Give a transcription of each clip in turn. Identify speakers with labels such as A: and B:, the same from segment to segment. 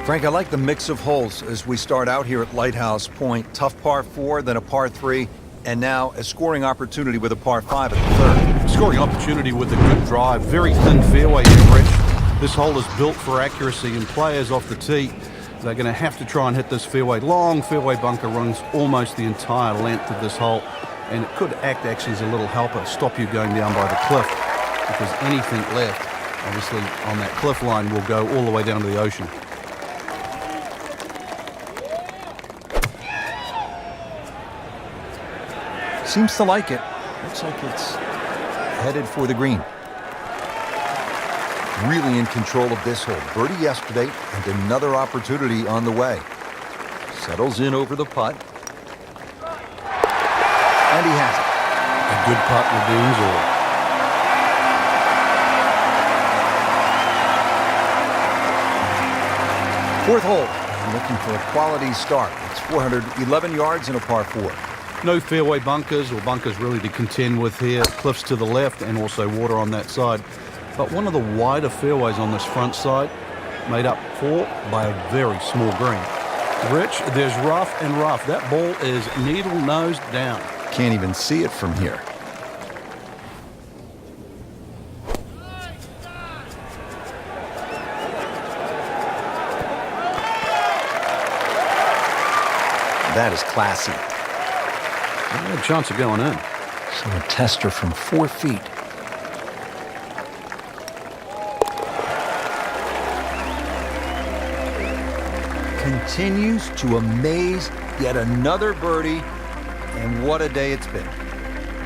A: Frank, I like the mix of holes as we start out here at Lighthouse Point. Tough par 4, then a par 3, and now a scoring opportunity with a par 5 at the third.
B: Scoring opportunity with a good drive. Very thin fairway here, Rich. This hole is built for accuracy, and players off the tee, they're going to have to try and hit this fairway. Long fairway bunker runs almost the entire length of this hole, and it could act actually as a little helper, stop you going down by the cliff, because anything left, obviously, on that cliff line will go all the way down to the ocean.
A: Seems to like it. Looks like it's headed for the green. Really in control of this hole. Birdie yesterday and another opportunity on the way. Settles in over the putt. And he has it.
B: A good putt redeems all.
A: Fourth hole. I'm looking for a quality start. It's 411 yards and a par 4.
B: No fairway bunkers or bunkers really to contend with here. Cliffs to the left and also water on that side. But one of the wider fairways on this front side made up for by a very small green. Rich, there's rough and rough. That ball is needle nose down.
A: Can't even see it from here. That is classy.
B: Yeah, chance of going in.
A: So a tester from 4 feet. Continues to amaze. Yet another birdie. And what a day it's been.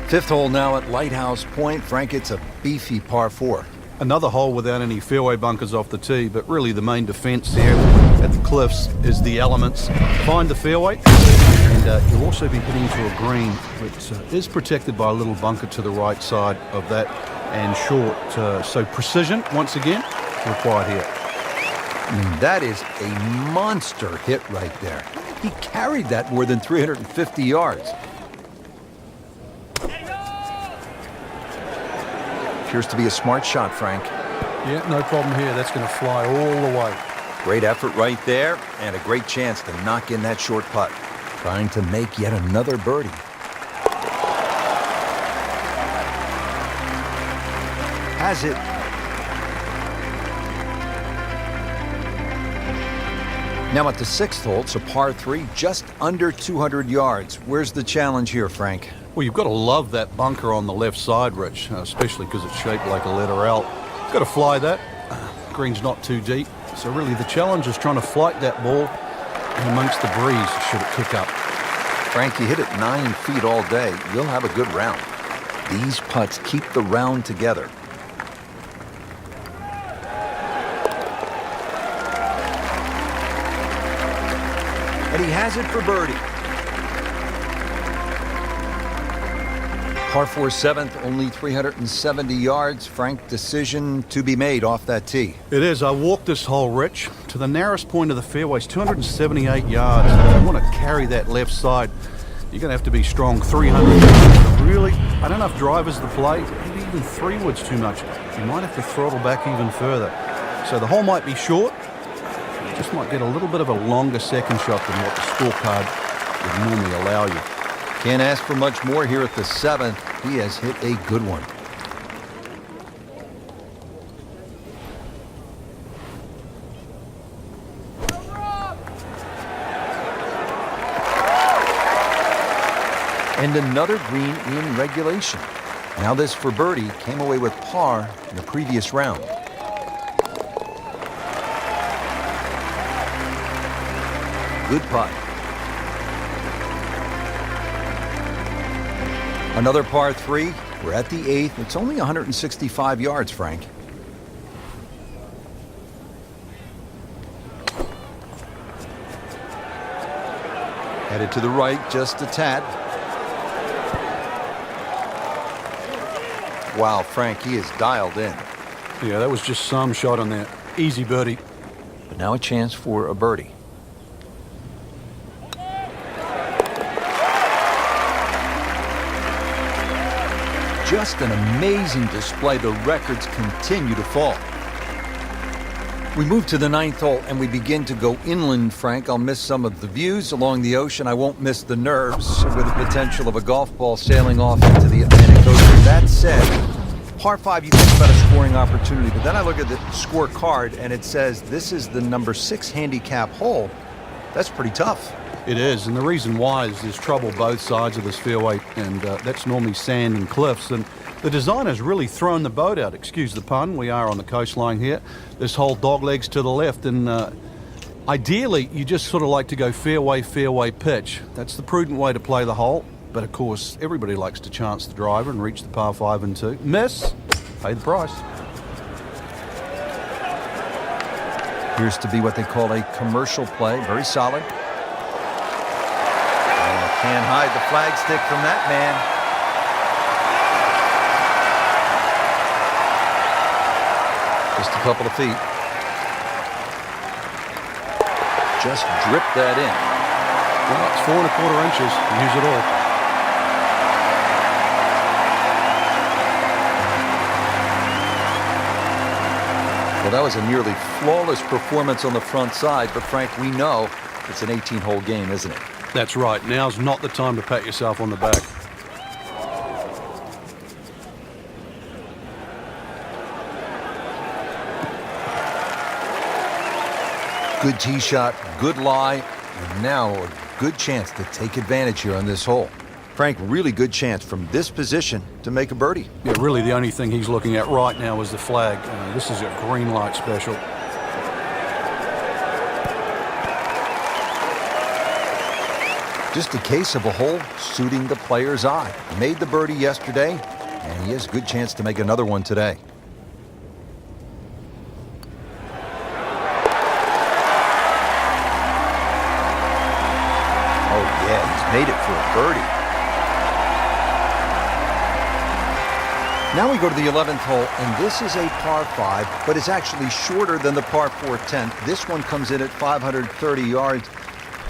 A: Fifth hole now at Lighthouse Point. Frank, it's a beefy par 4.
B: Another hole without any fairway bunkers off the tee, but really the main defense here at the cliffs is the elements. Find the fairway, and you'll also be hitting to a green that is protected by a little bunker to the right side of that and short. So precision, once again, required here.
A: I mean, that is a monster hit right there. He carried that more than 350 yards. Appears to be a smart shot, Frank.
B: Yeah, no problem here. That's going to fly all the way.
A: Great effort right there, and a great chance to knock in that short putt. Trying to make yet another birdie. Has it. Now at the sixth hole, it's a par 3, just under 200 yards. Where's the challenge here, Frank?
B: Well, you've got to love that bunker on the left side, Rich, especially because it's shaped like a letter L. Got to fly that. Green's not too deep. So really the challenge is trying to flight that ball in amongst the breeze should it kick up.
A: Frank, you hit it 9 feet all day. You'll have a good round. These putts keep the round together. And he has it for birdie. Par 4 seventh, only 370 yards. Frank, decision to be made off that tee.
B: It is. I walked this hole, Rich, to the narrowest point of the fairway. It's 278 yards. If you want to carry that left side, you're going to have to be strong. 300 yards. Really, I don't know if drivers the play. Maybe even 3 wood's too much. You might have to throttle back even further. So the hole might be short. You just might get a little bit of a longer second shot than what the scorecard would normally allow you.
A: Can't ask for much more here at the 7th. He has hit a good one. And another green in regulation. Now this for birdie, came away with par in the previous round. Good putt. Another par 3. We're at the 8th. It's only 165 yards, Frank. Headed to the right, just a tad. Wow, Frank, he is dialed in.
B: Yeah, that was just some shot on that. Easy birdie.
A: But now a chance for a birdie. Just an amazing display. The records continue to fall. We move to the 9th hole and we begin to go inland, Frank. I'll miss some of the views along the ocean. I won't miss the nerves with the potential of a golf ball sailing off into the Atlantic Ocean. That said, par 5, you think about a scoring opportunity, but then I look at the scorecard and it says this is the number 6 handicap hole. That's pretty tough.
B: It is, and the reason why is there's trouble both sides of this fairway, and that's normally sand and cliffs. And the designer's really thrown the boat out, excuse the pun. We are on the coastline here. This whole dog legs to the left, and ideally you just sort of like to go fairway, fairway pitch. That's the prudent way to play the hole, but of course everybody likes to chance the driver and reach the par 5 and 2. Miss, pay the price.
A: Appears to be what they call a commercial play, very solid. Can't hide the flagstick from that man. Just a couple of feet. Just drip that in.
B: Well, it's 4 1/4 inches. Use it all.
A: Well, that was a nearly flawless performance on the front side, but Frank, we know it's an 18-hole game, isn't it?
B: That's right. Now's not the time to pat yourself on the back.
A: Good tee shot, good lie, and now a good chance to take advantage here on this hole. Frank, really good chance from this position to make a birdie.
B: Yeah, really the only thing he's looking at right now is the flag. This is a green light special.
A: Just a case of a hole suiting the player's eye. Made the birdie yesterday, and he has a good chance to make another one today. Oh yeah, he's made it for a birdie. Now we go to the 11th hole, and this is a par 5, but it's actually shorter than the par 4 10th. This one comes in at 530 yards.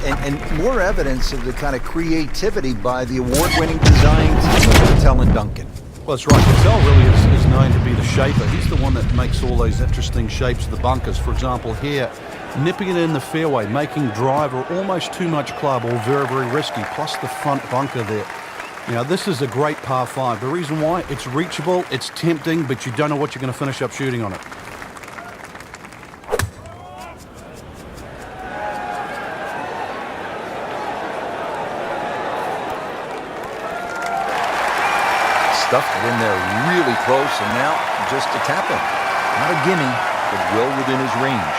A: And more evidence of the kind of creativity by the award-winning design team of Patel and Duncan.
B: Well, that's right. Patel really is known to be the shaper. He's the one that makes all those interesting shapes of the bunkers. For example, here, nipping it in the fairway, making driver almost too much club or very, very risky, plus the front bunker there. Now, this is a great par 5. The reason why, it's reachable, it's tempting, but you don't know what you're going to finish up shooting on it.
A: Stuffed it in there really close, and now just a tap in. Not a gimme, but well within his range.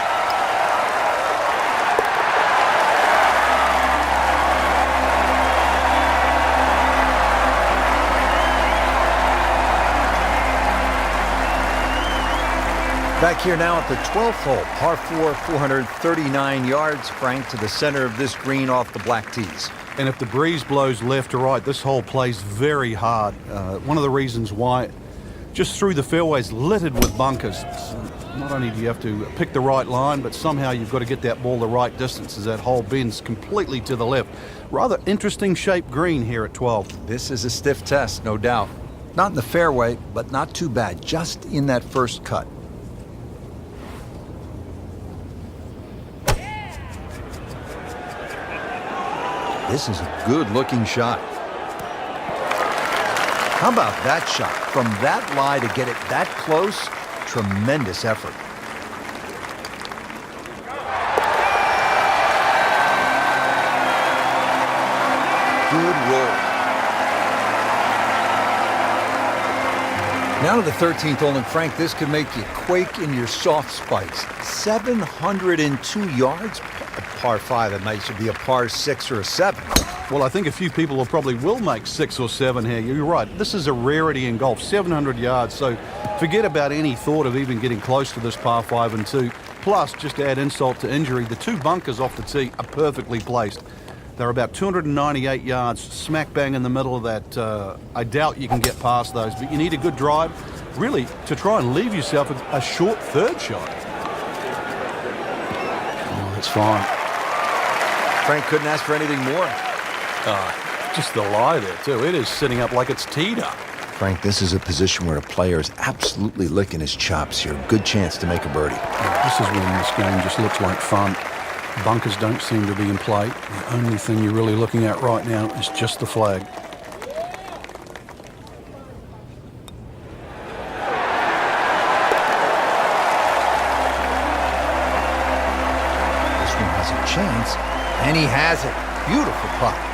A: Back here now at the 12th hole, par 4, 439 yards, Frank, to the center of this green off the black tees.
B: And if the breeze blows left or right, this hole plays very hard. One of the reasons why, just through the fairways littered with bunkers. Not only do you have to pick the right line, but somehow you've got to get that ball the right distance as that hole bends completely to the left. Rather interesting shaped green here at 12.
A: This is a stiff test, no doubt. Not in the fairway, but not too bad, just in that first cut. This is a good-looking shot. How about that shot? From that lie to get it that close, tremendous effort. Good roll. Now to the 13th hole, and Frank, this could make you quake in your soft spikes. 702 yards, a par 5. It might should be a par 6 or a 7.
B: Well, I think a few people will make 6 or 7 here. You're right. This is a rarity in golf, 700 yards. So forget about any thought of even getting close to this par 5 and 2. Plus, just to add insult to injury, the 2 bunkers off the tee are perfectly placed. They're about 298 yards, smack bang in the middle of that. I doubt you can get past those, but you need a good drive, really, to try and leave yourself a short third shot. Oh, that's fine.
A: Frank couldn't ask for anything more.
B: Just the lie there, too. It is sitting up like it's teed up.
A: Frank, this is a position where a player is absolutely licking his chops here. Good chance to make a birdie.
B: This is when this game just looks like fun. Bunkers don't seem to be in play. The only thing you're really looking at right now is just the flag.
A: This one has a chance, and he has it. Beautiful putt.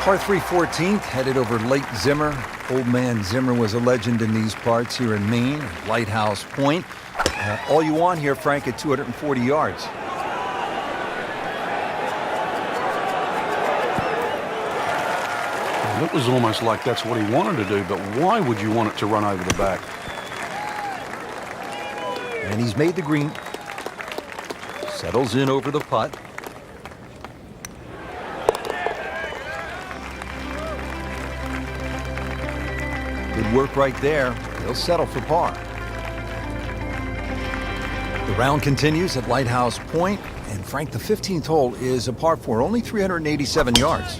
A: Par 3 14th, headed over Lake Zimmer. Old man Zimmer was a legend in these parts here in Maine, Lighthouse Point. All you want here, Frank, at 240 yards.
B: It was almost like that's what he wanted to do, but why would you want it to run over the back?
A: And he's made the green. Settles in over the putt. Good work right there. He'll settle for par. The round continues at Lighthouse Point, and Frank, the 15th hole is a par 4, only 387 yards.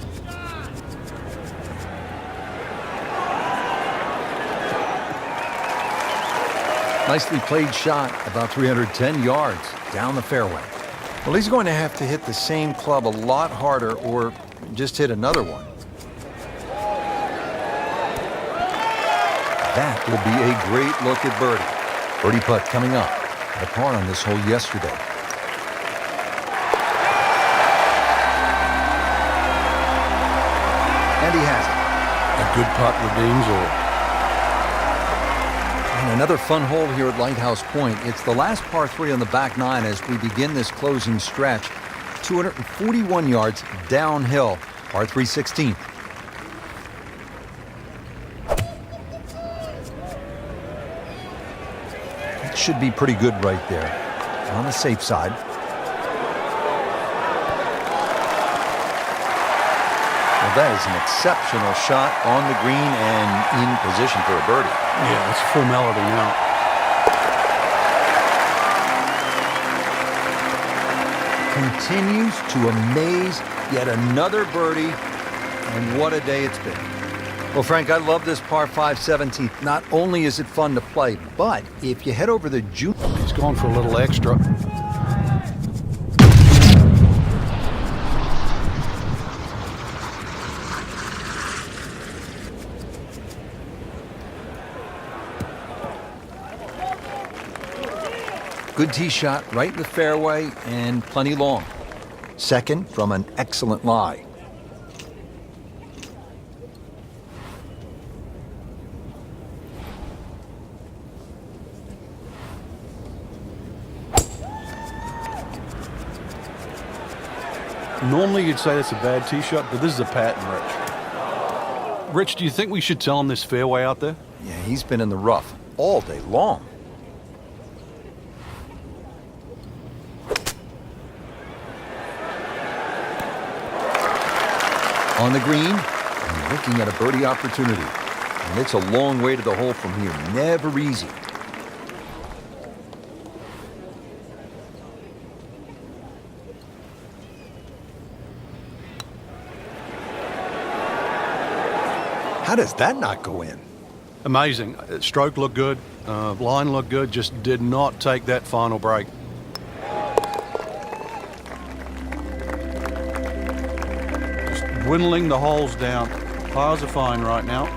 A: Nicely played shot, about 310 yards down the fairway. Well, he's going to have to hit the same club a lot harder or just hit another one. That will be a great look at birdie. Birdie putt coming up. Had a par on this hole yesterday. And he has it.
B: A good putt redeems all.
A: And another fun hole here at Lighthouse Point. It's the last par 3 on the back nine as we begin this closing stretch. 241 yards downhill. Par 3 16th. Should be pretty good right there. On the safe side. Well, that is an exceptional shot on the green and in position for a birdie.
B: Yeah, it's a formality now.
A: Continues to amaze. Yet another birdie. And what a day it's been. Well, Frank, I love this par 5 17th. Not only is it fun to play, but if you head over the
B: He's gone for a little extra.
A: Good tee shot right in the fairway and plenty long. Second from an excellent lie.
B: Normally you'd say that's a bad tee shot, but this is a pattern, Rich. Rich, do you think we should tell him this fairway out there?
A: Yeah, he's been in the rough all day long. On the green, and looking at a birdie opportunity. And it's a long way to the hole from here. Never easy. How does that not go in?
B: Amazing. Stroke looked good. Line looked good. Just did not take that final break. Just dwindling the holes down. Pars are fine right now.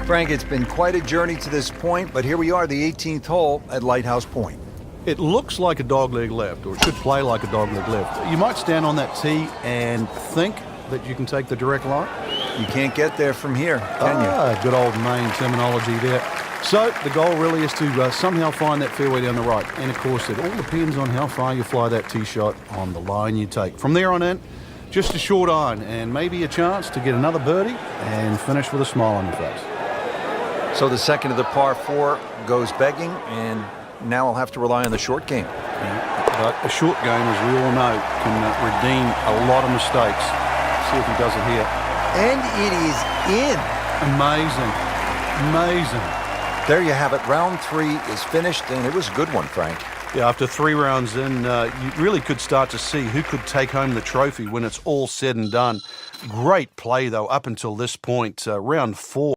A: Frank, it's been quite a journey to this point, but here we are, the 18th hole at Lighthouse Point.
B: It looks like a dogleg left, or it should play like a dogleg left. You might stand on that tee and think that you can take the direct line.
A: You can't get there from here, can you?
B: Good old Maine terminology there. So the goal really is to somehow find that fairway down the right. And of course, it all depends on how far you fly that tee shot on the line you take. From there on in, just a short iron and maybe a chance to get another birdie and finish with a smile on your face.
A: So the second of the par 4 goes begging, and now I'll have to rely on the short game.
B: Yeah, but a short game, as we all know, can redeem a lot of mistakes. See if he does it here.
A: And it is in.
B: Amazing. Amazing.
A: There you have it. Round 3 is finished, and it was a good one, Frank.
B: Yeah, after 3 rounds in, you really could start to see who could take home the trophy when it's all said and done. Great play, though, up until this point. Round 4.